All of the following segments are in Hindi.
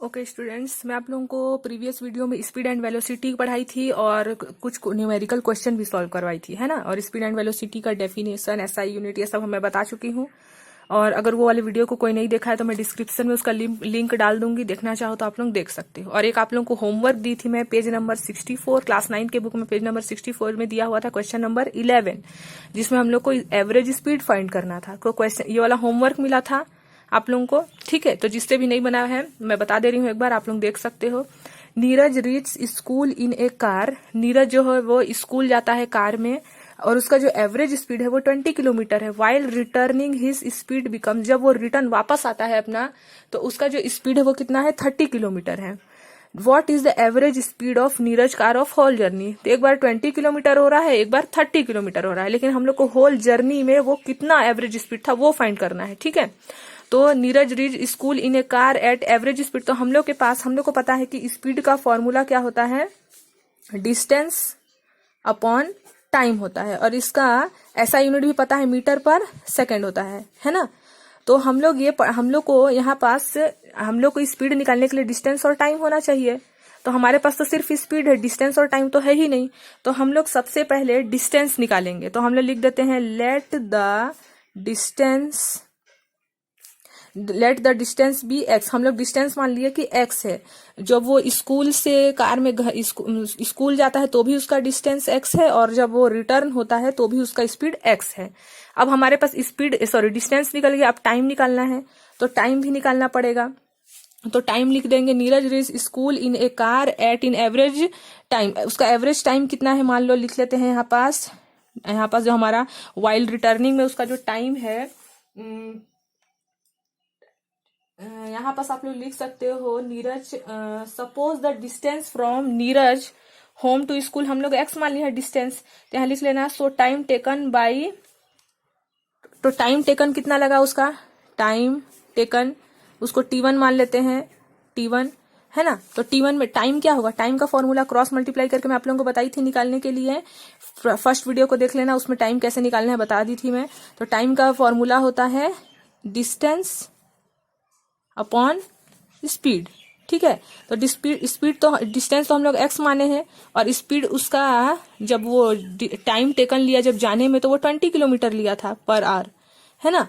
ओके स्टूडेंट्स, मैं आप लोगों को प्रीवियस वीडियो में स्पीड एंड वेलोसिटी पढ़ाई थी और कुछ न्यूमेरिकल क्वेश्चन भी सॉल्व करवाई थी, है ना। और स्पीड एंड वेलोसिटी का डेफिनेशन, एसआई यूनिट, ये सब मैं बता चुकी हूँ। और अगर वो वाले वीडियो को कोई नहीं देखा है तो मैं डिस्क्रिप्शन में उसका लिंक डाल दूंगी, देखना चाहो तो आप लोग देख सकते हो। और एक आप लोगों को होमवर्क दी थी मैं, पेज नंबर 64, क्लास 9 के बुक में पेज नंबर 64 में दिया हुआ था क्वेश्चन नंबर 11, जिसमें हम लोग को एवरेज स्पीड फाइंड करना था। तो क्वेश्चन ये वाला होमवर्क मिला था आप लोगों को, ठीक है। तो जिससे भी नहीं बना है मैं बता दे रही हूँ, एक बार आप लोग देख सकते हो। नीरज रीच स्कूल इन ए कार। नीरज जो है वो स्कूल जाता है कार में और उसका जो एवरेज स्पीड है वो 20 किलोमीटर है। While returning his speed become, जब वो रिटर्न वापस आता है अपना तो उसका जो स्पीड है वो कितना है, 30 किलोमीटर है। What is the average speed of Neeraj car of whole journey. तो एक बार 20 किलोमीटर हो रहा है, एक बार 30 किलोमीटर हो रहा है, लेकिन हम लोग को होल जर्नी में वो कितना एवरेज स्पीड था वो फाइंड करना है, ठीक है। तो नीरज रीच स्कूल इन ए कार एट एवरेज स्पीड, तो हम लोग को पता है कि स्पीड का फॉर्मूला क्या होता है, डिस्टेंस अपॉन टाइम होता है। और इसका ऐसा यूनिट भी पता है, मीटर पर सेकंड होता है ना। तो हम लोग को स्पीड निकालने के लिए डिस्टेंस और टाइम होना चाहिए। तो हमारे पास तो सिर्फ स्पीड है, डिस्टेंस और टाइम तो है ही नहीं। तो हम लोग सबसे पहले डिस्टेंस निकालेंगे। तो हम लोग लिख देते हैं let the distance be X. हम लोग डिस्टेंस मान लिए कि एक्स है। जब वो स्कूल से कार में स्कूल जाता है तो भी उसका डिस्टेंस एक्स है, और जब वो रिटर्न होता है तो भी उसका स्पीड एक्स है। अब हमारे पास डिस्टेंस निकल गया, अब टाइम निकालना है तो टाइम भी निकालना पड़ेगा। तो टाइम लिख देंगे, नीरज रीच स्कूल इन ए कार एट इन एवरेज टाइम। उसका एवरेज टाइम कितना है मान लो, लिख लेते हैं यहाँ पास जो हमारा वाइल रिटर्निंग में उसका जो टाइम है, यहाँ पास आप लोग लिख सकते हो Neeraj, suppose the distance from Neeraj home to school, हम लोग एक्स मान लिया है डिस्टेंस, तो यहाँ लिख लेना। सो टाइम टेकन बाई, तो टाइम टेकन कितना लगा उसका, टाइम टेकन उसको T1 मान लेते हैं, T1 है ना। तो T1 में टाइम क्या होगा, टाइम का फॉर्मूला क्रॉस मल्टीप्लाई करके मैं आप लोगों को बताई थी निकालने के लिए। फर्स्ट वीडियो को देख लेना, उसमें टाइम कैसे निकालना है बता दी थी मैं। तो टाइम का फॉर्मूला होता है डिस्टेंस अपॉन स्पीड, ठीक है। तो डिस्टेंस तो हम लोग x माने हैं, और स्पीड उसका जब वो टाइम टेकन लिया जब जाने में तो वो 20 किलोमीटर लिया था पर आवर, है ना।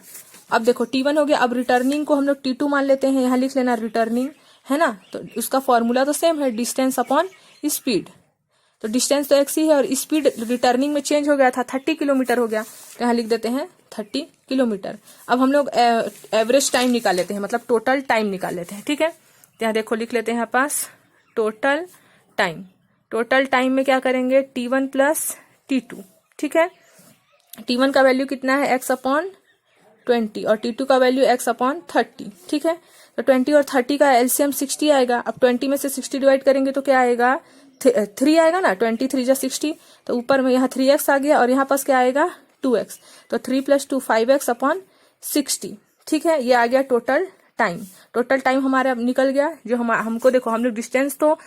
अब देखो T1 हो गया। अब रिटर्निंग को हम लोग T2 मान लेते हैं, यहाँ लिख लेना रिटर्निंग, है ना। तो उसका फॉर्मूला तो सेम है, डिस्टेंस अपॉन स्पीड। तो डिस्टेंस तो x ही है और स्पीड रिटर्निंग में चेंज हो गया था, 30 किलोमीटर हो गया, तो यहाँ लिख देते हैं 30 किलोमीटर। अब हम लोग एवरेज टाइम निकाल लेते हैं, मतलब टोटल टाइम निकाल लेते हैं, ठीक है। तो यहाँ देखो लिख लेते हैं यहाँ पास टोटल टाइम। टोटल टाइम में क्या करेंगे, T1 प्लस T2, ठीक है। T1 का वैल्यू कितना है, x अपॉन 20, और T2 का वैल्यू x अपॉन 30, ठीक है। तो 20 और 30 का एलसीएम 60 आएगा। अब 20 में से 60 डिवाइड करेंगे तो क्या आएगा, 3 आएगा ना। 23 जा 60, तो ऊपर में यहाँ 3x आ गया और यहाँ पास क्या आएगा 2x। तो 3 + 2 5x अपॉन 60, ठीक है। ये आ गया टोटल टाइम। टोटल टाइम हमारा निकल गया। जो हमको देखो, हम लोग डिस्टेंस तो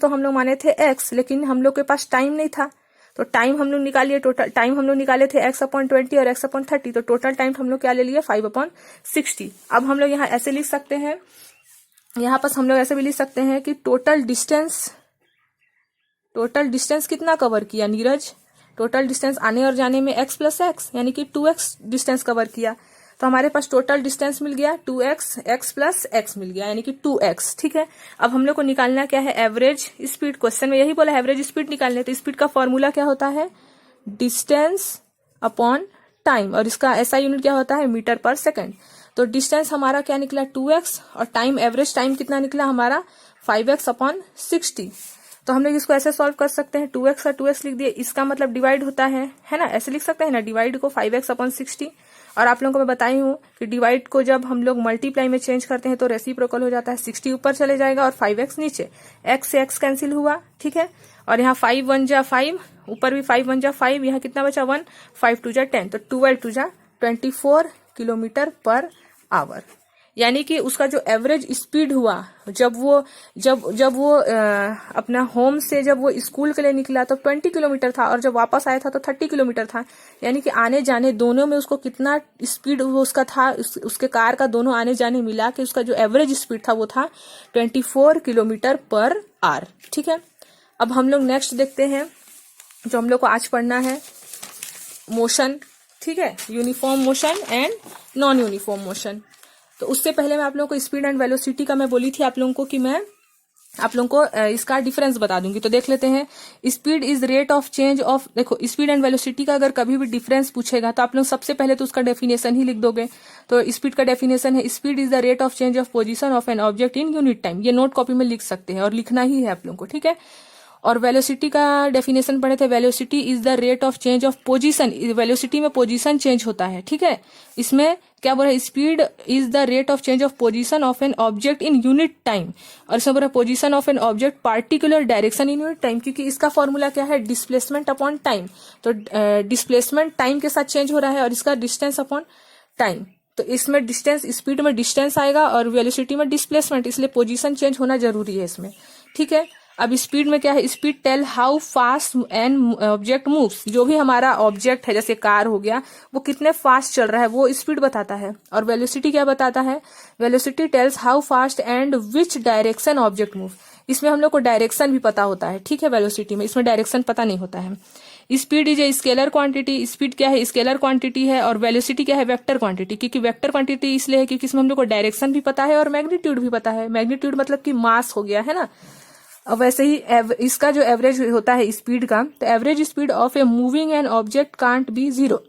हम लोग माने थे x, लेकिन हम लोग के पास टाइम नहीं था। तो टाइम हम लोग निकालिए, टोटल टाइम हम लोग निकाले थे x अपॉन 20 और x अपॉन 30। तो टोटल टाइम हम लोग क्या ले लिए, 5 अपॉन 60। अब हम लोग यहाँ ऐसे लिख सकते हैं, यहाँ पास हम लोग ऐसे भी लिख सकते हैं कि टोटल डिस्टेंस कितना कवर किया नीरज। टोटल डिस्टेंस आने और जाने में x प्लस एक्स, यानी कि 2x डिस्टेंस कवर किया। तो हमारे पास टोटल डिस्टेंस मिल गया 2x, x प्लस x मिल गया, यानी कि 2x, ठीक है। अब हम लोग को निकालना क्या है, एवरेज स्पीड। क्वेश्चन में यही बोला है एवरेज स्पीड निकालने। तो स्पीड का फॉर्मूला क्या होता है, डिस्टेंस अपॉन टाइम, और इसका ऐसा यूनिट क्या होता है, मीटर पर सेकंड। तो डिस्टेंस हमारा क्या निकला 2x, और टाइम, एवरेज टाइम कितना निकला हमारा 5x अपॉन 60। तो हम लोग इसको ऐसे सॉल्व कर सकते हैं, 2x का 2x लिख दिए, इसका मतलब डिवाइड होता है ना, ऐसे लिख सकते हैं ना, डिवाइड को 5x अपॉन 60। और आप लोगों को मैं बताई हूँ कि डिवाइड को जब हम लोग मल्टीप्लाई में चेंज करते हैं तो रेसिप्रोकल हो जाता है, 60 ऊपर चले जाएगा और 5x नीचे, x से x कैंसिल हुआ, ठीक है। और यहाँ 5 1 जा 5, ऊपर भी 5 1 जा 5, यहाँ कितना बचा 1, 5 2 जा 10, तो 12 2 जा 24 किलोमीटर पर आवर। यानी कि उसका जो एवरेज स्पीड हुआ जब वो अपना होम से जब वो स्कूल के लिए निकला तो 20 किलोमीटर था, और जब वापस आया था तो 30 किलोमीटर था। यानी कि आने जाने दोनों में उसको कितना स्पीड उसका था, उसके कार का दोनों आने जाने मिला के उसका जो एवरेज स्पीड था वो था 24 किलोमीटर पर आवर। ठीक है, अब हम लोग नेक्स्ट देखते हैं जो हम लोग को आज पढ़ना है, मोशन। ठीक है, uniform motion and non uniform motion. तो उससे पहले मैं आप लोगों को स्पीड एंड वेलोसिटी का मैं बोली थी आप लोगों को कि मैं आप लोगों को इसका डिफरेंस बता दूंगी। तो देख लेते हैं, speed is rate of change of, देखो स्पीड एंड वेलोसिटी का अगर कभी भी डिफरेंस पूछेगा तो आप लोग सबसे पहले तो उसका डेफिनेशन ही लिख दोगे। तो स्पीड का डेफिनेशन है, speed is the rate of change of position of an object in unit time. ये नोट कॉपी में लिख सकते हैं और लिखना ही है आप लोगों को। ठीक है, और वेलोसिटी का डेफिनेशन पढ़े थे, velocity is the rate of change of position. Velocity में पोजीशन चेंज होता है। ठीक है, इसमें क्या बोल रहा है, speed is the rate of change of position of an object in unit time, और इसमें बोल रहा है position of an object particular direction in unit time, क्योंकि इसका फॉर्मूला क्या है, डिस्प्लेसमेंट अपॉन टाइम। तो डिस्प्लेसमेंट टाइम के साथ चेंज हो रहा है और इसका डिस्टेंस अपॉन टाइम। तो इसमें डिस्टेंस, स्पीड में डिस्टेंस आएगा और वेलोसिटी में डिस्प्लेसमेंट, इसलिए पोजीशन चेंज होना जरूरी है इसमें। ठीक है, अब स्पीड में क्या है, speed tell how fast an object moves. जो भी हमारा ऑब्जेक्ट है जैसे कार हो गया, वो कितने फास्ट चल रहा है वो स्पीड बताता है। और वेलोसिटी क्या बताता है, velocity tales how fast and which direction object move. इसमें हम लोग को डायरेक्शन भी पता होता है। ठीक है, वेलोसिटी में, इसमें डायरेक्शन पता नहीं होता है। Speed is a scalar quantity, speed क्या है, स्केलर क्वांटिटी है। और वेलोसिटी क्या है, वेक्टर क्वांटिटी। क्योंकि वेक्टर क्वांटिटी इसलिए है क्योंकि इसमें हम लोग को डायरेक्शन भी पता है और मैग्नीट्यूड भी पता है। मैग्नीट्यूड मतलब कि मास हो गया है ना। अब वैसे ही इसका जो एवरेज होता है स्पीड का, तो average speed of a moving an object can't be zero.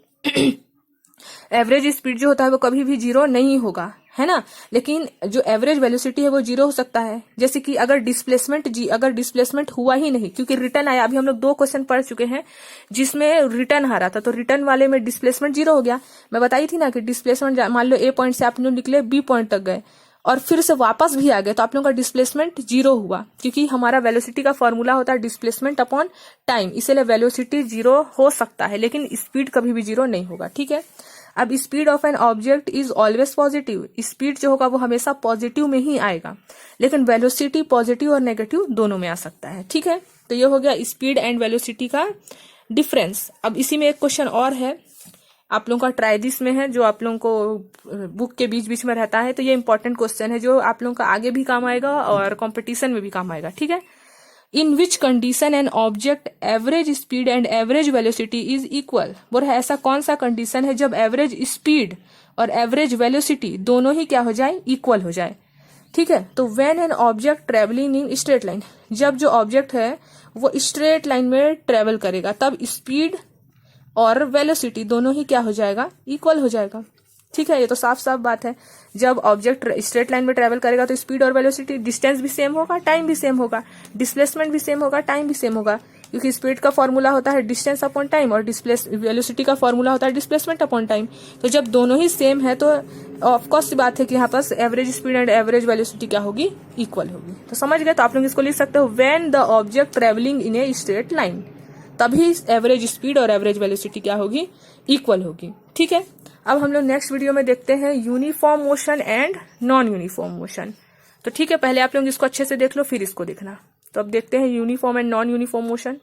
Average speed जो होता है वो कभी भी जीरो नहीं होगा, है ना। लेकिन जो एवरेज वेलोसिटी है वो जीरो हो सकता है। जैसे कि अगर डिस्प्लेसमेंट हुआ ही नहीं, क्योंकि रिटर्न आया। अभी हम लोग 2 क्वेश्चन पढ़ चुके हैं जिसमें रिटर्न आ रहा था, तो रिटर्न वाले में डिस्प्लेसमेंट जीरो हो गया। मैं बताई थी ना कि डिस्प्लेसमेंट, मान लो ए पॉइंट से आप लोग निकले बी पॉइंट तक गए और फिर से वापस भी आ गए, तो आप लोगों का डिस्प्लेसमेंट जीरो हुआ, क्योंकि हमारा वेलोसिटी का फॉर्मूला होता है डिस्प्लेसमेंट अपॉन टाइम। इसलिए वेलोसिटी जीरो हो सकता है लेकिन स्पीड कभी भी जीरो नहीं होगा। ठीक है, अब speed of an object is always positive. Speed जो होगा वो हमेशा पॉजिटिव में ही आएगा, लेकिन वेलोसिटी पॉजिटिव और नेगेटिव दोनों में आ सकता है। ठीक है, तो ये हो गया स्पीड एंड वेलोसिटी का डिफरेंस। अब इसी में एक क्वेश्चन और है आप लोगों का, ट्राई दिस में है, जो आप लोगों को बुक के बीच बीच में रहता है। तो ये इंपॉर्टेंट क्वेश्चन है जो आप लोगों का आगे भी काम आएगा और कंपटीशन में भी काम आएगा। ठीक है, in which condition an object average speed and average velocity is equal. बोल रहा है ऐसा कौन सा कंडीशन है जब एवरेज स्पीड और एवरेज वेलोसिटी दोनों ही क्या हो जाए, इक्वल हो जाए। ठीक है, तो when an object travelling in straight line, जब जो ऑब्जेक्ट है वो स्ट्रेट लाइन में ट्रेवल करेगा तब स्पीड और वेलोसिटी दोनों ही क्या हो जाएगा, इक्वल हो जाएगा। ठीक है, ये तो साफ साफ बात है। जब ऑब्जेक्ट स्ट्रेट लाइन में ट्रेवल करेगा तो स्पीड और वेलोसिटी, डिस्टेंस भी सेम होगा, टाइम भी सेम होगा, डिस्प्लेसमेंट भी सेम होगा, टाइम भी सेम होगा, क्योंकि स्पीड का फॉर्मूला होता है डिस्टेंस अपॉन टाइम और वेलोसिटी का फॉर्मूला होता है डिस्प्लेसमेंट अपॉन टाइम। तो जब दोनों ही सेम है तो ऑफकोर्स सी बात है कि यहाँ पास average speed and average velocity क्या होगी, इक्वल होगी। तो समझ गए, तो आप लोग इसको लिख सकते हो, when the object travelling in a straight line, तभी एवरेज स्पीड और एवरेज वेलोसिटी क्या होगी, इक्वल होगी। ठीक है, अब हम लोग नेक्स्ट वीडियो में देखते हैं uniform motion and non uniform motion. तो ठीक है, पहले आप लोग इसको अच्छे से देख लो फिर इसको देखना। तो अब देखते हैं uniform and non uniform motion.